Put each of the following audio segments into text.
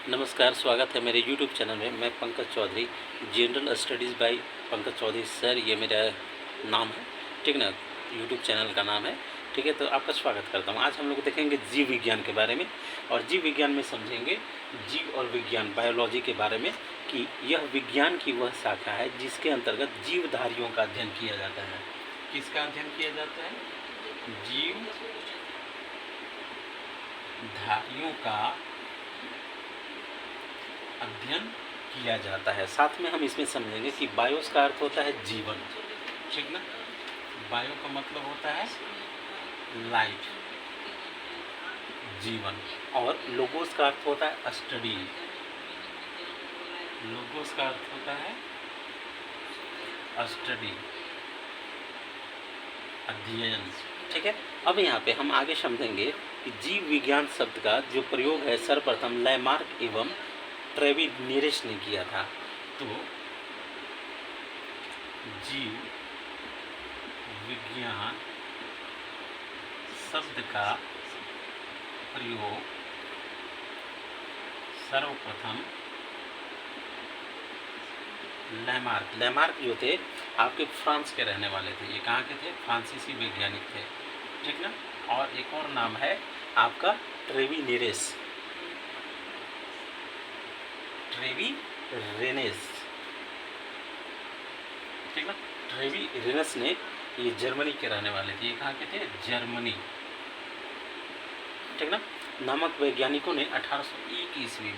नमस्कार, स्वागत है मेरे यूट्यूब चैनल में। मैं Pankaj Chaudhary, general studies by Pankaj Chaudhary sir, ये मेरा नाम है, ठीक ना। यूट्यूब चैनल का नाम है, ठीक है। तो आपका स्वागत करता हूँ। आज हम लोग देखेंगे जीव विज्ञान के बारे में, और जीव विज्ञान में समझेंगे जीव और विज्ञान, बायोलॉजी के बारे में, कि यह विज्ञान की वह शाखा है जिसके अंतर्गत जीवधारियों का अध्ययन किया जाता है। किसका अध्ययन किया जाता है? जीवधारियों का अध्ययन किया जाता है। साथ में हम इसमें समझेंगे कि बायोस का अर्थ होता है जीवन, ठीक ना। बायो का मतलब होता है लाइफ, जीवन, और लोगोस का अर्थ होता है स्टडी। लोगोस का अर्थ होता है स्टडी, अध्ययन, ठीक है। अब यहाँ पे हम आगे समझेंगे कि जीव विज्ञान शब्द का जो प्रयोग है सर्वप्रथम लैमार्क एवं ट्रेविनीरेस ने किया था। तो जीव विज्ञान शब्द का प्रयोग सर्वप्रथम लैमार्क जो थे आपके फ्रांस के रहने वाले थे। ये कहाँ के थे? फ्रांसीसी वैज्ञानिक थे, ठीक ना। और एक और नाम है आपका ट्रेविनीरेस, ठीक ना। ट्रेविनीरेस ने, ये जर्मनी के रहने वाले थे। ये कहाँ के थे? जर्मनी, ठीक ना। नामक वैज्ञानिकों ने 1801 ईस्वी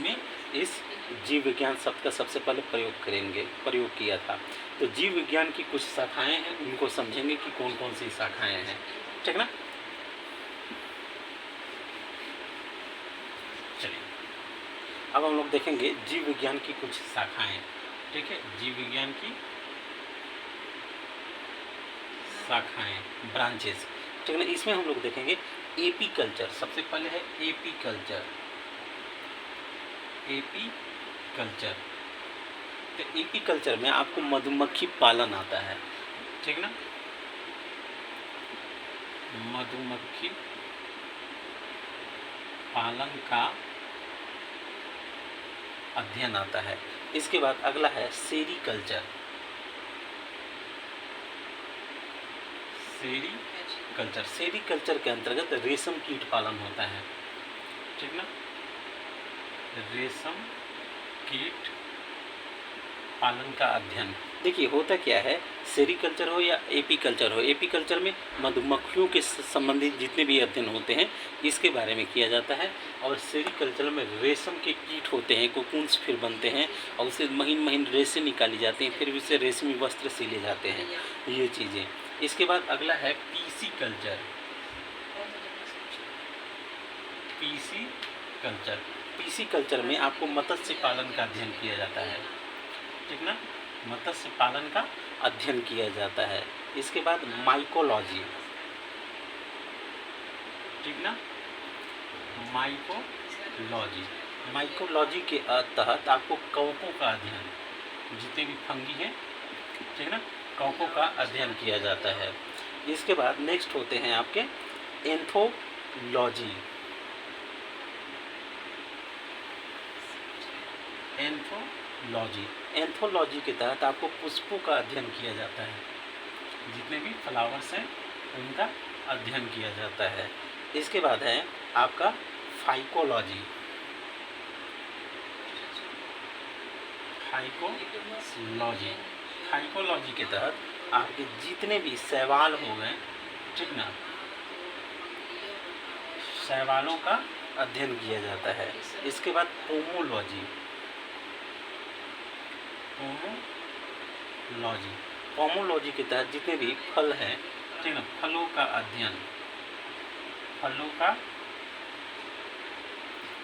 में इस जीव विज्ञान शब्द का सबसे पहले प्रयोग किया था। तो जीव विज्ञान की कुछ शाखाएं हैं, उनको समझेंगे कि कौन कौन सी शाखाएं हैं, ठीक ना। चलिए अब हम लोग देखेंगे जीव विज्ञान की कुछ शाखाएं, ठीक है। जीव विज्ञान की शाखाएं, ब्रांचेस, ठीक है। इसमें हम लोग देखेंगे एपीकल्चर। सबसे पहले है एपीकल्चर। तो एपीकल्चर में आपको मधुमक्खी पालन आता है, ठीक ना। मधुमक्खी पालन का अध्ययन आता है। इसके बाद अगला है सेरीकल्चर। सेरीकल्चर के अंतर्गत रेशम कीट पालन होता है, ठीक ना। रेशम कीट पालन का अध्ययन। देखिए होता क्या है, सेरीकल्चर हो या एपीकल्चर हो, एपीकल्चर में मधुमक्खियों के संबंधित जितने भी अध्ययन होते हैं इसके बारे में किया जाता है, और सेरीकल्चर में रेशम के कीट होते हैं, कोकून्स फिर बनते हैं, और उससे महीन रेशे निकाली जाती हैं, फिर उससे रेशमी वस्त्र सिले जाते हैं, ये चीज़ें। इसके बाद अगला है पीसीकल्चर। पीसीकल्चर में आपको मत्स्य पालन का अध्ययन किया जाता है, ठीक ना। मत्स्य पालन का अध्ययन किया जाता है। इसके बाद माइकोलॉजी, ठीक ना। माइकोलॉजी के तहत आपको कवकों का अध्ययन, जितने भी फंगी हैं, ठीक ना, कवकों का अध्ययन किया जाता है। इसके बाद नेक्स्ट होते हैं आपके एंथोलॉजी। एंथोलॉजी के तहत आपको पुष्पों का अध्ययन किया जाता है, जितने भी फ्लावर्स हैं उनका अध्ययन किया जाता है। इसके बाद है आपका फाइकोलॉजी। फाइकोलॉजी के तहत आपके जितने भी शैवाल हो गए, ठीक ना, शैवालों का अध्ययन किया जाता है। इसके बाद पोमोलॉजी के तहत जितने भी फल हैं, ठीक ना, फलों का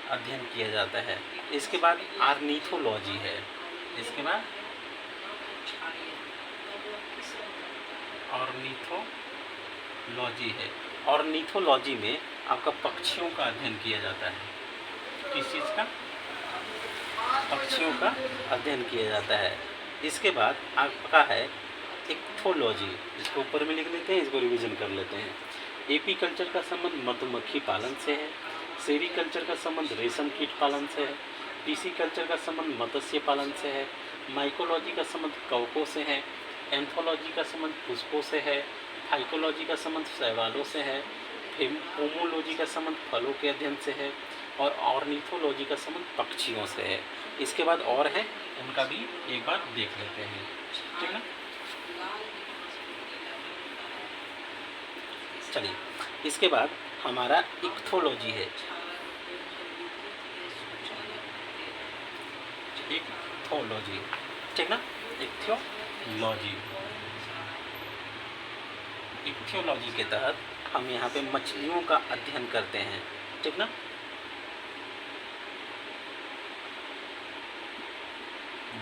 अध्ययन किया जाता है। इसके बाद ऑर्निथोलॉजी है। इसके बाद ऑर्निथोलॉजी में आपका पक्षियों का अध्ययन किया जाता है। किस चीज़ का? पक्षियों का अध्ययन किया जाता है। इसके बाद आपका है इक्थोलॉजी। इसको ऊपर में लिख लेते हैं, इसको रिवीजन कर लेते हैं। एपीकल्चर का संबंध मधुमक्खी पालन से है। सेरीकल्चर का संबंध रेशम कीट पालन से है। पीसीकल्चर का संबंध मत्स्य पालन से है। माइकोलॉजी का संबंध कवकों से है। एंथोलॉजी का संबंध पुष्पों से है। फाइकोलॉजी का संबंध शैवालों से है। पोमोलॉजी का संबंध फलों के अध्ययन से है। और ऑर्निथोलॉजी का संबंध पक्षियों से है। इसके बाद और है, उनका भी एक बार देख लेते हैं, ठीक ना। चलिए, इसके बाद हमारा इक्थोलॉजी है। इक्थोलॉजी, ठीक ना। इक्थियोलॉजी, इक्थियोलॉजी के तहत हम यहाँ पे मछलियों का अध्ययन करते हैं, ठीक ना।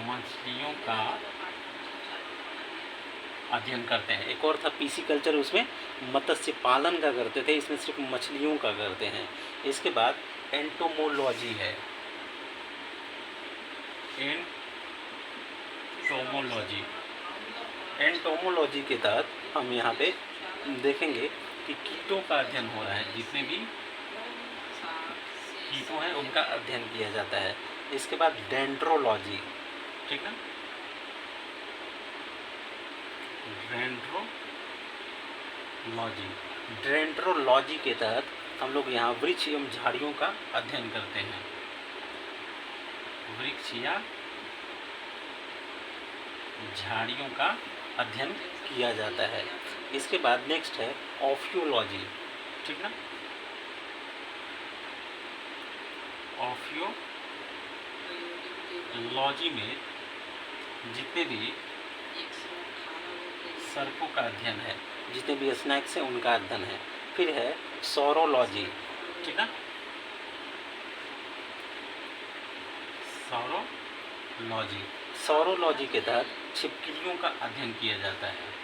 मछलियों का अध्ययन करते हैं। एक और था पीसीकल्चर, उसमें मत्स्य पालन का करते थे, इसमें सिर्फ मछलियों का करते हैं। इसके बाद एंटोमोलॉजी है। एंटोमोलॉजी, एंटोमोलॉजी के तहत हम यहाँ पे देखेंगे कि कीटों का अध्ययन हो रहा है। जितने भी कीटों हैं उनका अध्ययन किया जाता है। इसके बाद डेंड्रोलॉजी, ठीक है। डेंड्रोलॉजी, डेंड्रोलॉजी के तहत हम लोग यहाँ वृक्ष एवं झाड़ियों का अध्ययन करते हैं। वृक्ष या झाड़ियों का अध्ययन किया जाता है। इसके बाद नेक्स्ट है ऑफियोलॉजी, ठीक ना। ऑफियोलॉजी में जितने भी सर्पों का अध्ययन है, जितने भी स्नैक्स हैं उनका अध्ययन है। फिर है सौरोलॉजी, ठीक ना। सौरोलॉजी, सौरोलॉजी के तहत छिपकलियों का अध्ययन किया जाता है।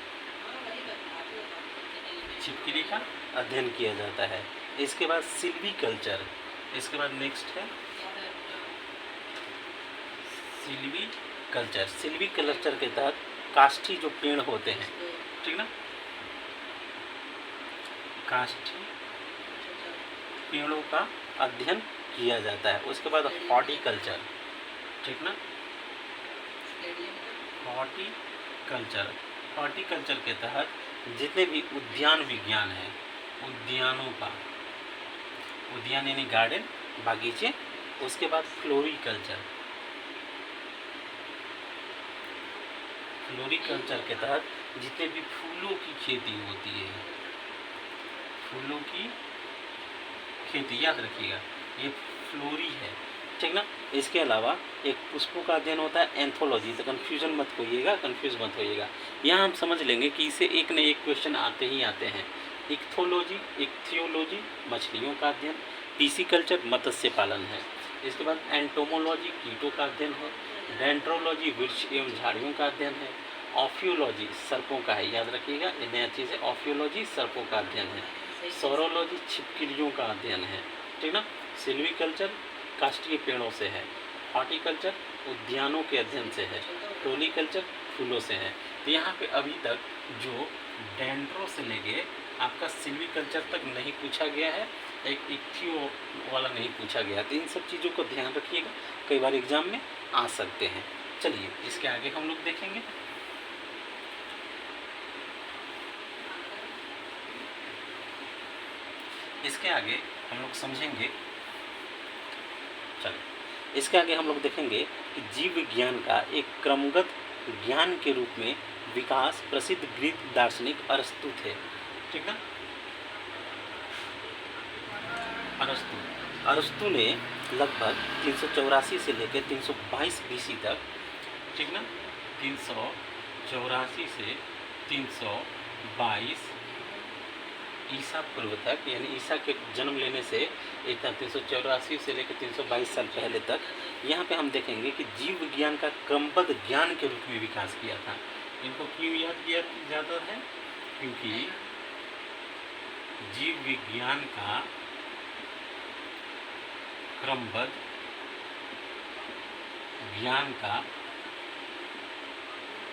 छिपकली का अध्ययन किया जाता है। इसके बाद सिल्वीकल्चर, इसके बाद नेक्स्ट है सिल्वीकल्चर। सिल्वीकल्चर के तहत काष्ठी जो पेड़ होते हैं, ठीक ना, काष्ठी पेड़ों का अध्ययन किया जाता है। उसके बाद हॉर्टिकल्चर, ठीक ना। हॉर्टिकल्चर, हॉर्टिकल्चर के तहत जितने भी उद्यान विज्ञान है, उद्यानों का, उद्यान यानी गार्डन, बागीचे। उसके बाद फ्लोरिकल्चर, फ्लोरिकल्चर के तहत जितने भी फूलों की खेती होती है, फूलों की खेती, याद रखिएगा ये फ्लोरी है, ठीक ना। इसके अलावा एक पुष्पों का अध्ययन होता है एंथोलॉजी। तो कंफ्यूज मत होइएगा। यहाँ हम समझ लेंगे कि इसे एक न एक क्वेश्चन आते ही आते हैं। इक्थोलॉजी, इक्थियोलॉजी मछलियों का अध्ययन, पीसीकल्चर मत्स्य पालन है। इसके बाद एंटोमोलॉजी कीटों का अध्ययन है। डेंड्रोलॉजी वृक्ष एवं झाड़ियों का अध्ययन है। ऑफियोलॉजी सर्पों का है, याद रखिएगा ये नया चीज़ है। ऑफियोलॉजी सर्पों का अध्ययन है। सौरोलॉजी छिपकलियों का अध्ययन है, ठीक ना। सिल्वीकल्चर काष्ठीय पेड़ों से है। हॉर्टिकल्चर उद्यानों के अध्ययन से है। फ्लोरिकल्चर फूलों से है। तो यहाँ पे अभी तक जो डेंड्रो से लेके आपका सिल्वीकल्चर तक नहीं पूछा गया है, एक इक्थियो वाला नहीं पूछा गया। तो इन सब चीज़ों को ध्यान रखिएगा, कई बार एग्जाम में आ सकते हैं। चलिए इसके आगे हम लोग देखेंगे। इसके आगे हम लोग समझेंगे, चलिए इसके आगे हम लोग देखेंगे कि जीव विज्ञान का एक क्रमगत ज्ञान के रूप में विकास प्रसिद्ध ग्रीक दार्शनिक अरस्तु थे, ठीक ना। अरस्तु ने लगभग 384 से लेकर 322 BC तक, ठीक ना, 384 से 322 ईसा पूर्व तक, यानी ईसा के जन्म लेने से 384 से लेकर 322 साल पहले तक, यहाँ पे हम देखेंगे कि जीव विज्ञान का क्रमबद्ध ज्ञान के रूप में विकास किया था। इनको क्यों याद किया जाता है? क्योंकि जीव विज्ञान का क्रमबद्ध ज्ञान का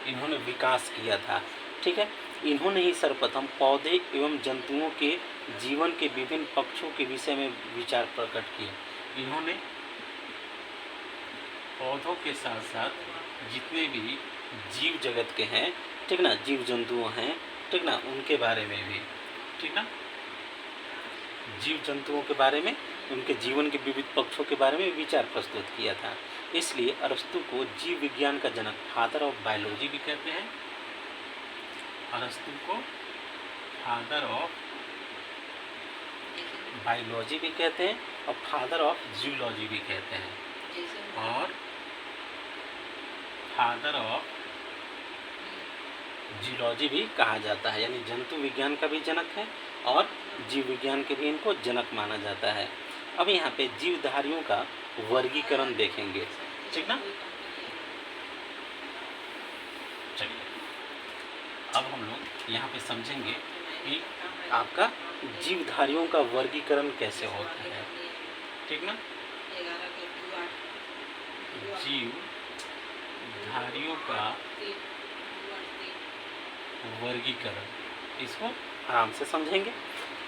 इन्होंने विकास किया था, ठीक है। इन्होंने ही सर्वप्रथम पौधे एवं जंतुओं के जीवन के विभिन्न पक्षों के विषय में विचार प्रकट किए। इन्होंने पौधों के साथ साथ जितने भी जीव जगत के हैं, ठीक ना, जीव जंतु हैं, ठीक ना, उनके बारे में भी, ठीक ना, जीव जंतुओं के बारे में, उनके जीवन के विविध पक्षों के बारे में विचार प्रस्तुत किया था। इसलिए अरस्तु को जीव विज्ञान का जनक, फादर ऑफ बायोलॉजी भी कहते हैं। अरस्तु को फादर ऑफ बायोलॉजी भी कहते हैं और फादर ऑफ जूलॉजी भी कहते हैं, और फादर ऑफ जूलॉजी भी कहा जाता है, यानी जंतु विज्ञान का भी जनक है और जीव विज्ञान के भी इनको जनक माना जाता है। अब यहाँ पे जीवधारियों का वर्गीकरण देखेंगे, ठीक ना। चलिए अब हम लोग यहाँ पे समझेंगे कि आपका जीवधारियों का वर्गीकरण कैसे होता है, ठीक ना। जीवधारियों का वर्गीकरण, इसको आराम से समझेंगे।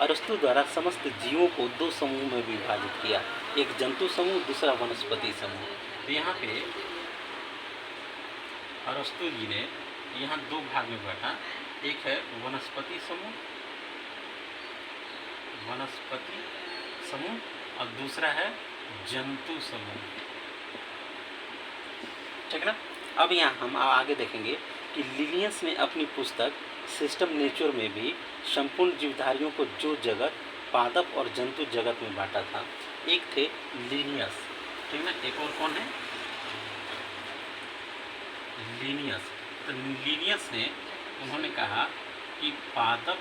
अरस्तु द्वारा समस्त जीवों को दो समूह में विभाजित किया, एक जंतु समूह, दूसरा वनस्पति समूह। तो यहाँ पे अरस्तु जी ने यहाँ दो भाग में बांटा, एक है वनस्पति समूह, और दूसरा है जंतु समूह, ठीक ना। अब यहाँ हम आगे देखेंगे कि लिनियस ने अपनी पुस्तक सिस्टम नेचर में भी संपूर्ण जीवधारियों को जो जगत, पादप और जंतु जगत में बांटा था। एक थे लिनियस, ठीक ना, एक और कौन है, लिनियस। तो लिनियस ने, उन्होंने कहा कि पादप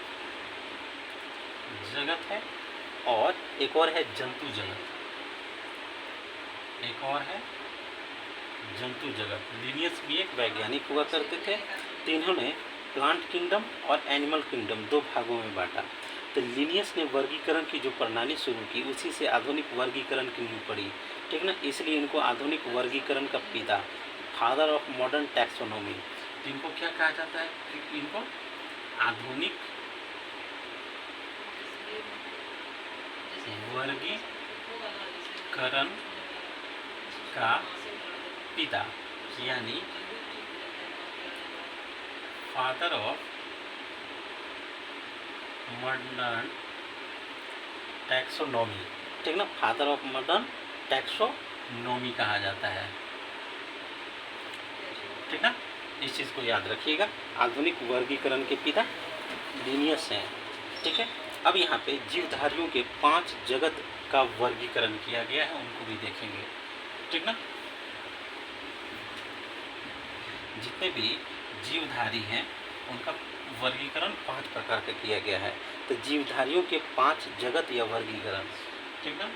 जगत है और एक और है जंतु जगत, एक और है जंतु जगत। लिनियस भी एक वैज्ञानिक हुआ करते थे। तो इन्होंने प्लांट किंगडम और एनिमल किंगडम दो भागों में बांटा। तो लिनियस ने वर्गीकरण की जो प्रणाली शुरू की, उसी से आधुनिक वर्गीकरण की नींव पड़ी, ठीक ना। इसलिए इनको आधुनिक वर्गीकरण का पिता, फादर ऑफ मॉडर्न टैक्सोनॉमी। तो इनको क्या कहा जाता है, इनको आधुनिक वर्गीकरण का पिता, यानी फादर ऑफ मॉडर्न टैक्सोनॉमी, ठीक ना, फादर ऑफ मॉडर्न टैक्सोनॉमी कहा जाता है, ठीक ना। इस चीज़ को याद रखिएगा, आधुनिक वर्गीकरण के पिता लिनियस हैं, ठीक है। अब यहाँ पे जीवधारियों के 5 जगत का वर्गीकरण किया गया है, उनको भी देखेंगे, ठीक ना। जितने भी जीवधारी हैं उनका वर्गीकरण 5 प्रकार का किया गया है। तो जीवधारियों के 5 जगत या वर्गीकरण, ठीक ना,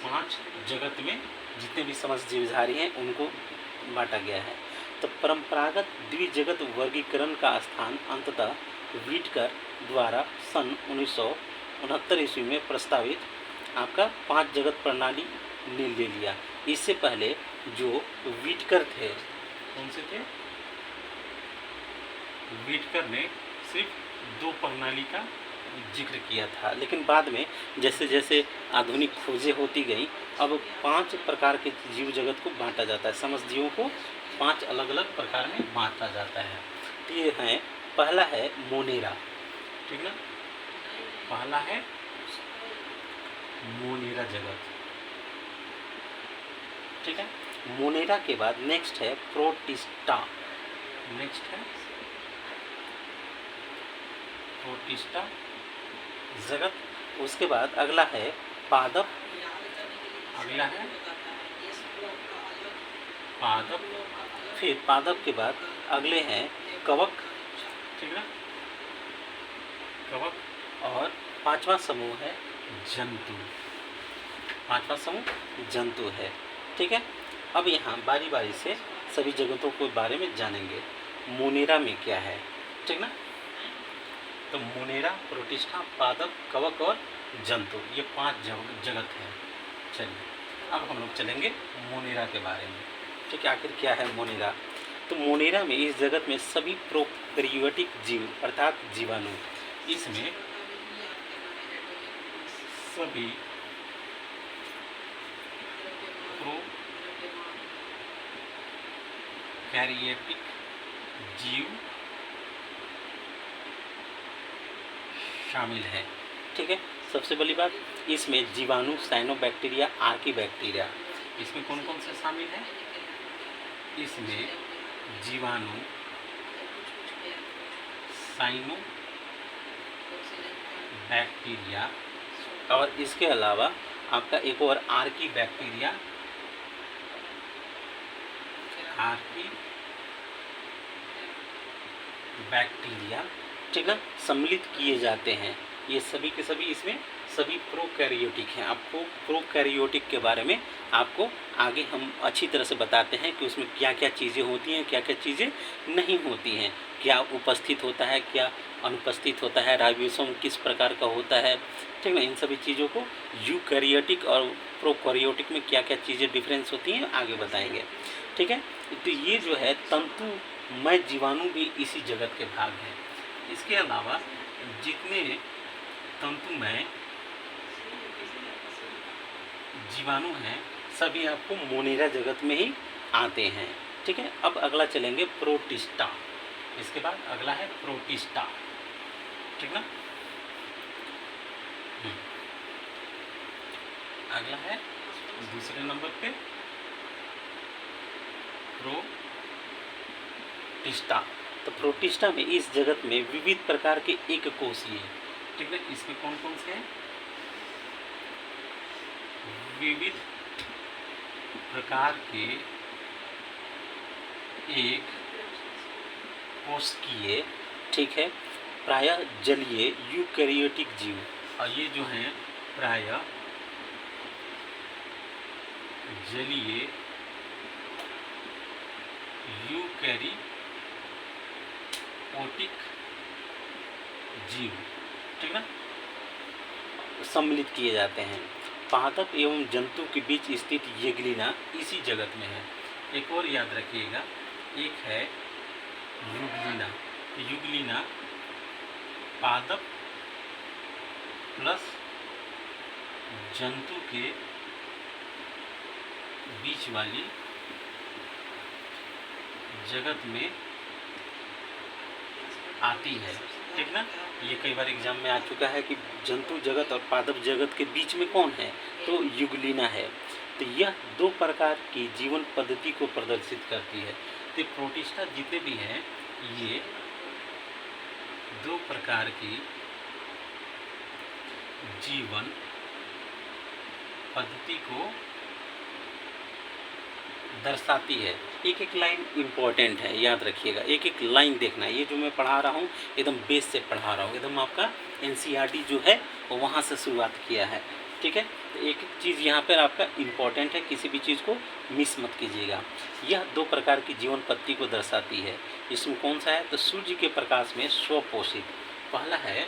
5 जगत में जितने भी समस्त जीवधारी हैं उनको बांटा गया है। तो परंपरागत द्विजगत वर्गीकरण का स्थान अंततः व्हिटकर द्वारा सन 1969 ईस्वी में प्रस्तावित आपका 5 जगत प्रणाली ने ले लिया। इससे पहले जो व्हिटकर थे, कौन से थे, व्हिटकर ने सिर्फ 2 प्रणाली का जिक्र किया था, लेकिन बाद में जैसे जैसे आधुनिक खोजें होती गई, अब 5 प्रकार के जीव जगत को बांटा जाता है, समस्त जीवों को 5 अलग अलग प्रकार में बांटा जाता है। तो ये हैं, पहला है मोनेरा, ठीक ना, पहला है मोनेरा जगत, ठीक है। मोनेरा के बाद नेक्स्ट है प्रोटिस्टा, नेक्स्ट है प्रोटिस्टा जगत। उसके बाद अगला है पादप, अगला है पादप, फिर पादप के बाद अगले हैं कवक, ठीक है, कवक, और 5वां समूह है जंतु, 5वां समूह जंतु है, ठीक है। अब यहाँ बारी बारी से सभी जगतों के बारे में जानेंगे। मोनेरा में क्या है, ठीक ना। तो मोनेरा, प्रोटिस्टा, पादप, कवक और जंतु, ये 5 जगत हैं। चलिए अब हम लोग चलेंगे मोनेरा के बारे में, ठीक है। आखिर क्या है मोनेरा। तो मोनेरा में, इस जगत में सभी प्रोकैरियोटिक जीव अर्थात जीवाणु, इसमें सभी प्रोकैरियोटिक जीव शामिल है। ठीक है, सबसे पहली बात, इसमें जीवाणु, साइनोबैक्टीरिया, आर्कीबैक्टीरिया, इसमें कौन कौन से शामिल है? इसमें जीवाणु, साइनोबैक्टीरिया और इसके अलावा आपका एक और आर्कीबैक्टीरिया, ठीक है, सम्मिलित किए जाते हैं। ये सभी के सभी इसमें सभी प्रोकैरियोटिक हैं। आपको प्रोकैरियोटिक के बारे में आपको आगे हम अच्छी तरह से बताते हैं कि उसमें क्या क्या चीज़ें होती हैं, क्या क्या चीज़ें नहीं होती हैं, क्या उपस्थित होता है, क्या अनुपस्थित होता है, राइबोसोम किस प्रकार का होता है। ठीक है, इन सभी चीज़ों को यूकैरियोटिक और प्रोकैरियोटिक में क्या क्या चीज़ें डिफरेंस होती हैं आगे बताएंगे। ठीक है, तो ये जो है तंतुमय जीवाणु भी इसी जगत के भाग हैं। इसके अलावा जितने तंतुमय जीवाणु हैं सभी आपको मोनेरा जगत में ही आते हैं। ठीक है, अब अगला चलेंगे प्रोटिस्टा। इसके बाद अगला है प्रोटिस्टा। ठीक ना, अगला है दूसरे नंबर पे प्रोटिस्टा। तो प्रोटिस्टा में, इस जगत में विविध प्रकार के एक कोषीय, ठीक है, इसमें कौन कौन से हैं? विविध प्रकार के एक कोशिकीय, ठीक है, प्रायः जलीय यूकैरियोटिक जीव, और ये जो हैं प्रायः जलीय यूकैरियोटिक जीव, ठीक ना, सम्मिलित किए जाते हैं। पादप एवं जंतु के बीच स्थित युग्लिना इसी जगत में है। एक और याद रखिएगा, एक है युग्लिना। युग्लिना पादप प्लस जंतु के बीच वाली जगत में आती है। ठीक ना, ये कई बार एग्जाम में आ चुका है कि जंतु जगत और पादप जगत के बीच में कौन है? तो युग्लिना है। तो यह दो प्रकार की जीवन पद्धति को प्रदर्शित करती है। तो प्रोटिस्टा जितने भी हैं ये दो प्रकार की जीवन पद्धति को दर्शाती है। एक एक लाइन इम्पोर्टेंट है, याद रखिएगा, एक एक लाइन देखना। ये जो मैं पढ़ा रहा हूँ एकदम बेस से पढ़ा रहा हूँ, एकदम आपका एनसीईआरटी जो है वो वहाँ से शुरुआत किया है। ठीक है, तो एक एक चीज़ यहाँ पर आपका इम्पोर्टेंट है, किसी भी चीज़ को मिस मत कीजिएगा। यह दो प्रकार की जीवन पद्धति को दर्शाती है। इसमें कौन सा है? तो सूर्य के प्रकाश में स्वपोषित। पहला है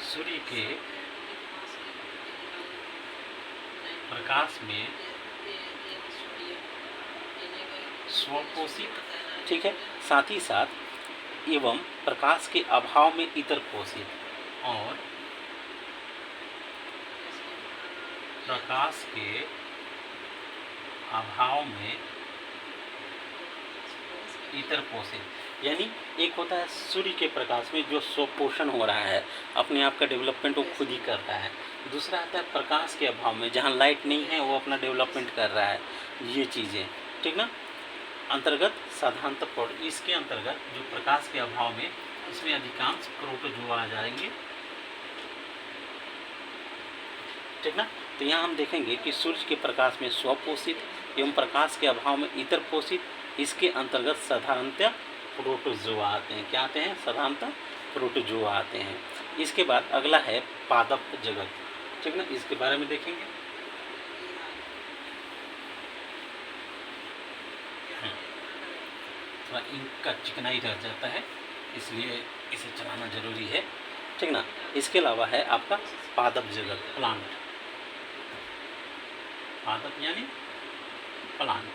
सूर्य के प्रकाश में स्वपोषित, ठीक है, साथ ही साथ एवं प्रकाश के अभाव में इतर पोषित, और प्रकाश के अभाव में इतर पोषित। यानी एक होता है सूर्य के प्रकाश में जो स्वपोषण हो रहा है, अपने आप का डेवलपमेंट वो खुद ही कर रहा है। दूसरा आता है प्रकाश के अभाव में, जहाँ लाइट नहीं है वो अपना डेवलपमेंट कर रहा है। ये चीज़ें, ठीक ना, अंतर्गत साधारणतः प्रोट, इसके अंतर्गत जो प्रकाश के अभाव में, इसमें अधिकांश प्रोटोजोआ आ जाएंगे। ठीक ना, तो यहाँ हम देखेंगे कि सूर्य के प्रकाश में स्वपोषित एवं प्रकाश के अभाव में इतर पोषित, इसके अंतर्गत साधारणतः प्रोटोजोआ आते हैं। क्या आते हैं? साधारणतः प्रोटोजोआ आते हैं। इसके बाद अगला है पादप जगत। ठीक ना, इसके बारे में देखेंगे। थोड़ा इनका चिकनाई रह जाता है, इसलिए इसे चलाना जरूरी है। ठीक ना, इसके अलावा है आपका पादप जगत, प्लांट। पादप यानी प्लांट।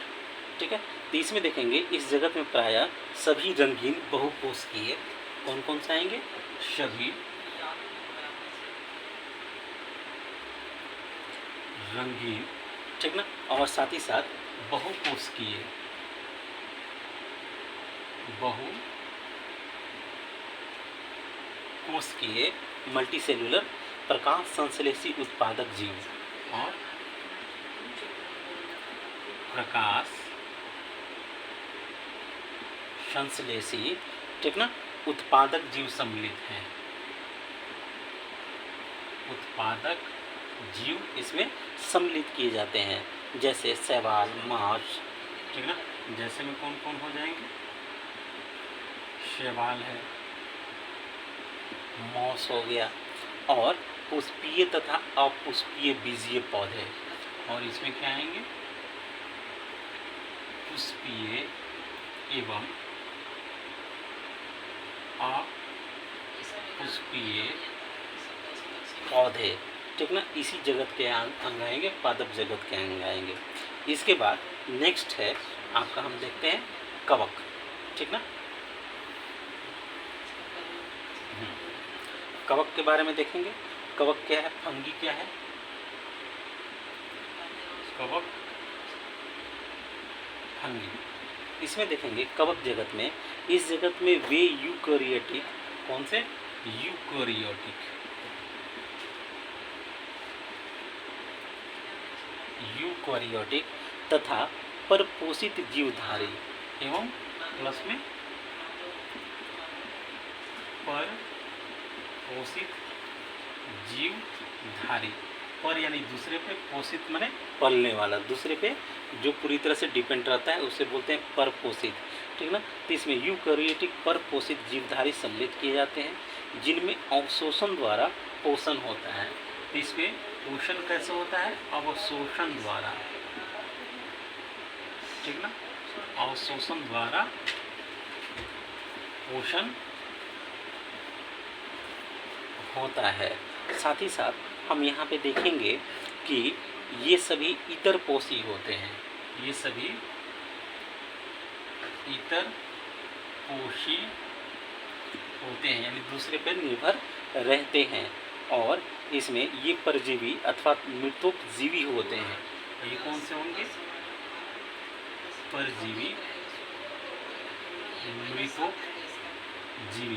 ठीक है। तो इसमें देखेंगे इस जगत में प्रायः सभी रंगीन बहुकोशिकीय कौन कौन से आएंगे, सभी रंगीन, ठीक ना, और साथ ही साथ बहुकोशिकीय मल्टीसेल्युलर प्रकाश संश्लेषी उत्पादक जीव और प्रकाश संश्लेषी, ठीक ना, उत्पादक जीव सम्मिलित हैं। उत्पादक जीव इसमें सम्मिलित किए जाते हैं, जैसे शैवाल, माछ, ठीक ना, जैसे में कौन कौन हो जाएंगे, शैवाल है, मॉस हो गया, और पुष्पीय तथा अपुष्पीय बीजीय पौधे, और इसमें क्या आएंगे, पुष्पीय एवं अपुष्पीय पौधे, ठीक ना, इसी जगत के अंग आएंगे, पादप जगत के अंग आएंगे। इसके बाद नेक्स्ट है आपका, हम देखते हैं कवक, ठीक ना। कवक के बारे में देखेंगे। कवक क्या है, फंगी क्या है, कवक फंगी। इसमें देखेंगे कवक जगत में, इस जगत में वे यूकैरियोटिक, कौन से, यूकैरियोटिक तथा परपोषित जीवधारी एवं प्लस में परपोषित जीवधारी, पर यानी दूसरे पे, पोषित माने पलने वाला, दूसरे पे जो पूरी तरह से डिपेंड रहता है उसे बोलते हैं परपोषित, ठीक ना। तो इसमें यूकैरियोटिक परपोषित जीवधारी सम्मिलित किए जाते हैं, जिनमें अवशोषण द्वारा पोषण होता है। तो इसमें पोषण कैसे होता है, अवशोषण द्वारा, ठीक ना, अवशोषण द्वारा पोषण होता है। साथ ही साथ हम यहाँ पे देखेंगे कि ये सभी इतर पोषी होते हैं, ये सभी इतर पोषी होते हैं, यानी दूसरे पर निर्भर रहते हैं, और इसमें ये परजीवी अथवा मृतोपजीवी होते हैं। ये कौन से होंगे, परजीवी,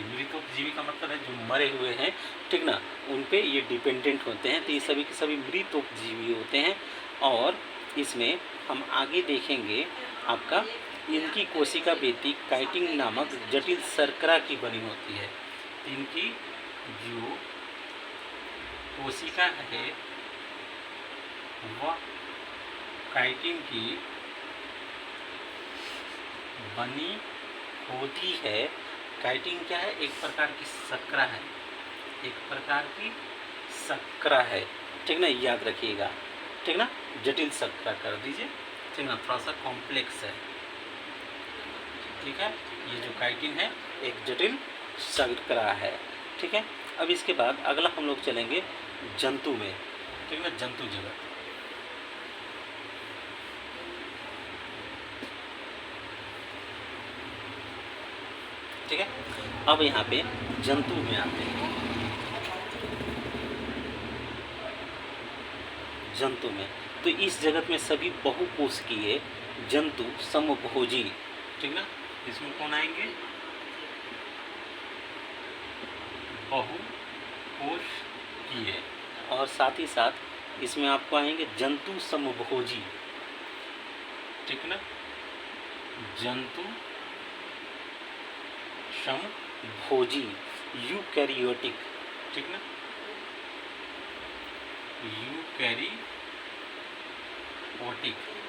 मृतोपजीवी का मतलब है जो मरे हुए हैं, ठीक ना, उन पे ये डिपेंडेंट होते हैं। तो ये सभी के सभी मृतोपजीवी होते हैं। और इसमें हम आगे देखेंगे आपका, इनकी कोशिका भित्ति काइटिन नामक जटिल शर्करा की बनी होती है। इनकी जो कोशिका है वह काइटिन की बनी होती है। काइटिन क्या है, एक प्रकार की शर्करा है, एक प्रकार की शर्करा है, ठीक ना, याद रखिएगा, ठीक ना, जटिल शर्करा कर दीजिए, ठीक ना, थोड़ा सा कॉम्प्लेक्स है, ठीक है। ये जो काइटिन है एक जटिल शर्करा है, ठीक है। अब इसके बाद अगला हम लोग चलेंगे जंतु में, ठीक ना, जंतु जगत। ठीक है, अब यहाँ पे जंतु में आते हैं। जंतु में तो इस जगत में सभी बहुकोशिकीय जंतु समभोजी, ठीक ना, इसमें कौन आएंगे, बहुकोशिकीय, और साथ ही साथ इसमें आपको आएंगे जंतु समभोजी, ठीक ना, जंतु समभोजी यूकैरियोटिक, ठीक ना, यूकैरियोटिक।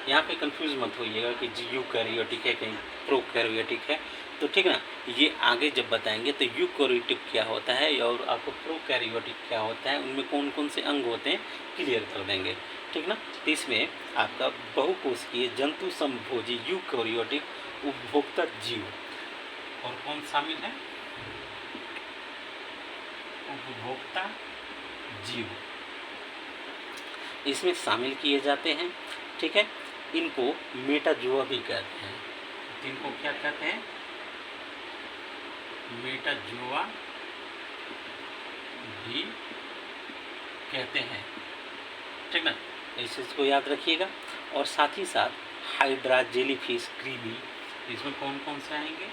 यहाँ पे कंफ्यूज मत होइएगा कि यूकैरियोटिक है कहीं प्रोकैरियोटिक है, तो ठीक ना, ये आगे जब बताएंगे तो यूकैरियोटिक क्या होता है और आपको प्रोकैरियोटिक क्या होता है, उनमें कौन कौन से अंग होते हैं क्लियर कर देंगे, ठीक ना। तो इसमें आपका बहुकोशिकीय जंतु समभोजी यूकैरियोटिक उपभोक्ता जीव, और कौन शामिल है, उपभोक्ता जीव इसमें शामिल किए जाते हैं, ठीक है। इनको मेटाजोआ भी कहते हैं। तो इनको क्या कहते हैं? मेटाजोआ भी कहते हैं, ठीक ना। इस चीज़ को याद रखिएगा। और साथ ही साथ हाइड्रा, जेलीफिश, क्रीमी, इसमें कौन कौन से आएंगे?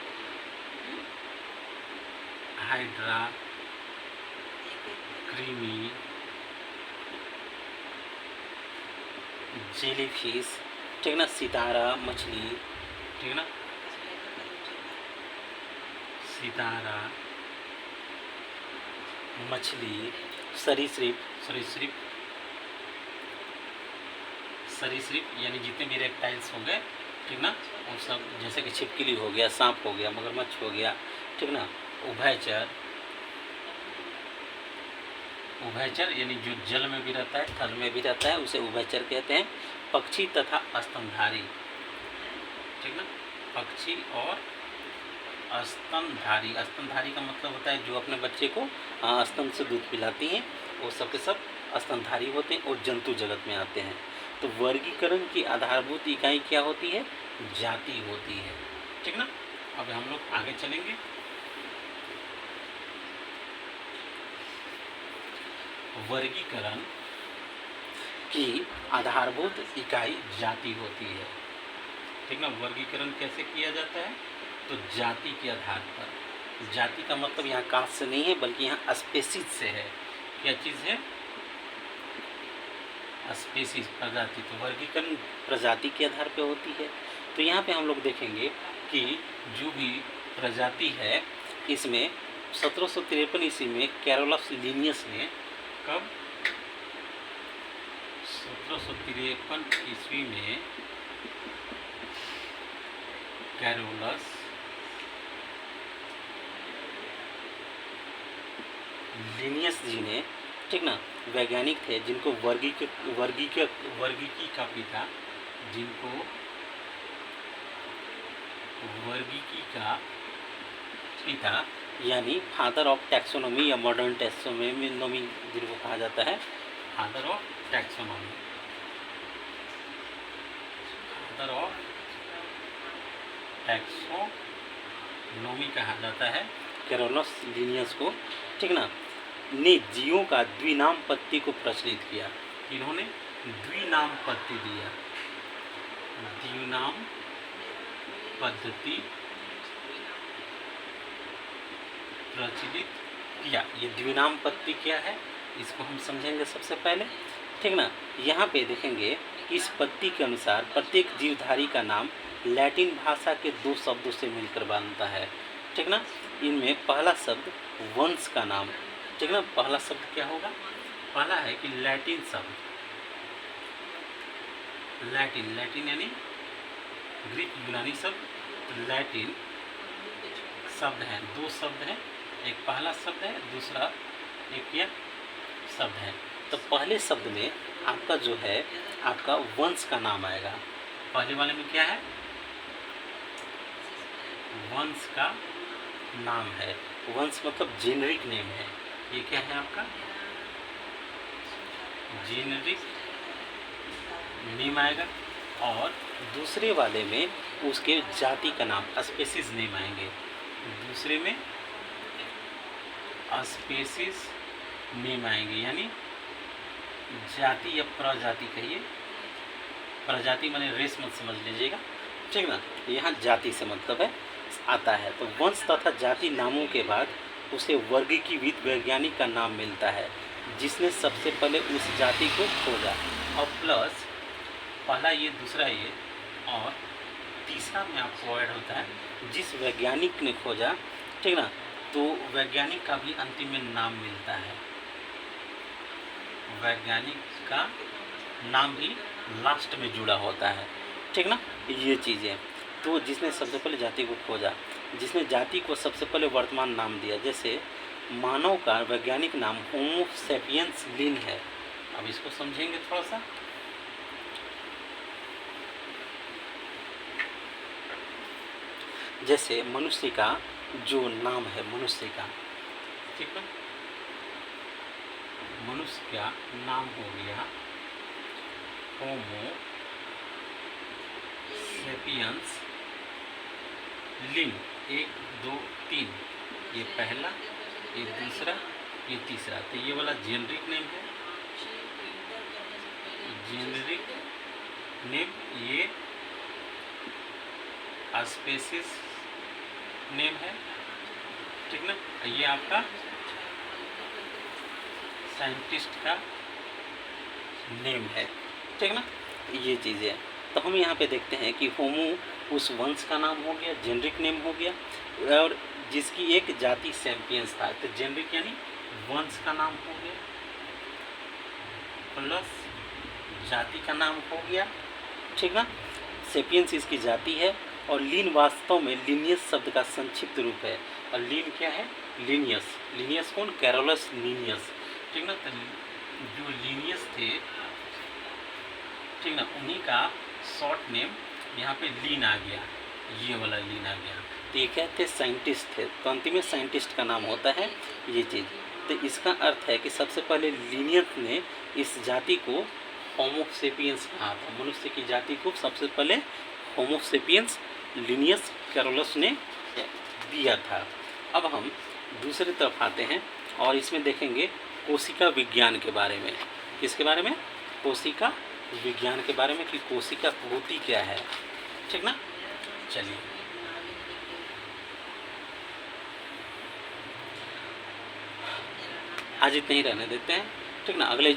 हाइड्रा, क्रीमी, जेलीफिश, ठीक ना, सितारा मछली, ठीक ना, सितारा मछली, सरीसृप यानी जितने भी रेप्टाइल्स हो गए, ठीक ना, वो सब, जैसे कि छिपकली हो गया, सांप हो गया, मगरमच्छ हो गया, ठीक ना। उभयचर यानी जो जल में भी रहता है, थल में भी रहता है, उसे उभयचर कहते हैं। पक्षी तथा स्तनधारी, ठीक ना, पक्षी और स्तनधारी। स्तनधारी का मतलब होता है जो अपने बच्चे को स्तन से दूध पिलाती हैं, वो सब के सब स्तनधारी होते हैं और जंतु जगत में आते हैं। तो वर्गीकरण की आधारभूत इकाई क्या होती है? जाति होती है, ठीक ना। अब हम लोग आगे चलेंगे। वर्गीकरण की आधारभूत इकाई जाति होती है, ठीक ना। वर्गीकरण कैसे किया जाता है? तो जाति के आधार पर। जाति का मतलब यहाँ कास्ट से नहीं है, बल्कि यहाँ स्पेसीज से है। क्या चीज़ है? स्पेसीज, प्रजाति। तो वर्गीकरण प्रजाति के आधार पर होती है। तो यहाँ पे हम लोग देखेंगे कि जो भी प्रजाति है, इसमें 1753 ईस्वी में कैरोलस लिनियस ने, कब? 1753 ईस्वी में कैरोलस लिनियस जी ने, ठीक ना, वैज्ञानिक थे जिनको वर्गीकी का पिता, जिनको वर्गीकी का पिता यानी फादर ऑफ टैक्सोनॉमी या मॉडर्न टैक्सोनॉमी जिनको कहा जाता है, father of taxonomy, father of taxonomy कहा जाता है कैरोलस लिनियस को, ठीक ना, ने जीवों का द्विनामपत्ति को प्रचलित किया। इन्होंने द्विनामपत्ति दिया, द्विनाम पद्धति प्रचलित किया। ये द्विनामपत्ति क्या है, इसको हम समझेंगे सबसे पहले, ठीक ना। यहाँ पे देखेंगे कि इस पत्ति के अनुसार प्रत्येक जीवधारी का नाम लैटिन भाषा के 2 शब्दों से मिलकर बनता है, ठीक ना। इनमें पहला शब्द वंश का नाम, ठीक ना। पहला शब्द क्या होगा? पहला है कि लैटिन शब्द, लैटिन यानी ग्रीक यूनानी शब्द, लैटिन शब्द हैं, 2 शब्द हैं, एक पहला शब्द है, दूसरा एक क्या शब्द है। तो पहले शब्द में आपका जो है, आपका वंश का नाम आएगा। पहले वाले में क्या है? वंश का नाम है। वंश मतलब जेनरिक नेम है। ये क्या है आपका? जेनरिक नेम आएगा। और दूसरे वाले में उसके जाति का नाम, स्पेसीज नेम आएंगे। दूसरे में स्पेसीज नेम आएंगे, यानी जाति या प्रजाति कहिए, प्रजाति माने रेस मत समझ लीजिएगा, ठीक ना। यहाँ जाति से मतलब है आता है। तो वंश तथा जाति नामों के बाद उसे वर्गीकृत वैज्ञानिक का नाम मिलता है जिसने सबसे पहले उस जाति को खोजा। और प्लस पहला ये, दूसरा ये, और तीसरा में आपको ऐड होता है जिस वैज्ञानिक ने खोजा, ठीक ना। तो वैज्ञानिक का भी अंतिम में नाम मिलता है, वैज्ञानिक का नाम भी लास्ट में जुड़ा होता है, ठीक ना। ये चीज़ें, तो जिसने सबसे पहले जाति को खोजा, जिसने जाति को सबसे पहले वर्तमान नाम दिया, जैसे मानव का वैज्ञानिक नाम होमो सैपियंस लिन है। अब इसको समझेंगे थोड़ा सा। जैसे मनुष्य का जो नाम है, मनुष्य का, ठीक है, मनुष्य का नाम हो गया होमो सेपियंस लिन 1 2 3, ये पहला, ये दूसरा, ये तीसरा। तो ये वाला जेनरिक नेम है, जेनरिक नेम। ये स्पेसिस नेम है, ठीक ना। ये आपका साइंटिस्ट का नेम है, ठीक ना। ये चीज़ें, तो हम यहाँ पे देखते हैं कि होमो उस वंश का नाम हो गया, जेनरिक नेम हो गया, और जिसकी एक जाति सैपियंस था। तो जेनरिक यानी वंश का नाम हो गया प्लस जाति का नाम हो गया, ठीक ना। सैपियंस इसकी जाति है, और लीन वास्तव में लीनियस शब्द का संक्षिप्त रूप है। और लीन क्या है? लीनियस। लीनियस कौन? कैरोलस लीनियस, ठीक ना। तो जो लीनियस थे, ठीक ना, उन्हीं का शॉर्ट नेम यहाँ पे लीन आ गया, ये वाला लीन आ गया। तो ये क्या थे? साइंटिस्ट थे। तो अंतिम में साइंटिस्ट का नाम होता है ये चीज़। तो इसका अर्थ है कि सबसे पहले लीनियस ने इस जाति को होमो सेपियंस कहा था। मनुष्य की जाति को सबसे पहले होमो सेपियंस लीनियस कैरोलस ने दिया था। अब हम दूसरी तरफ आते हैं और इसमें देखेंगे कोशिका विज्ञान के बारे में। किसके बारे में? कोशिका विज्ञान के बारे में, कि कोशिका होती क्या है, ठीक ना। चलिए, आज इतना ही रहने देते हैं, ठीक ना। अगले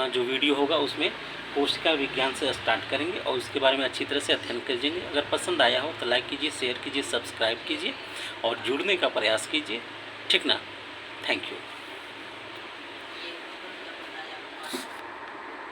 जो वीडियो होगा उसमें कोशिका विज्ञान से स्टार्ट करेंगे और उसके बारे में अच्छी तरह से अध्ययन करेंगे। अगर पसंद आया हो तो लाइक कीजिए, शेयर कीजिए, सब्सक्राइब कीजिए और जुड़ने का प्रयास कीजिए, ठीक ना। Thank you.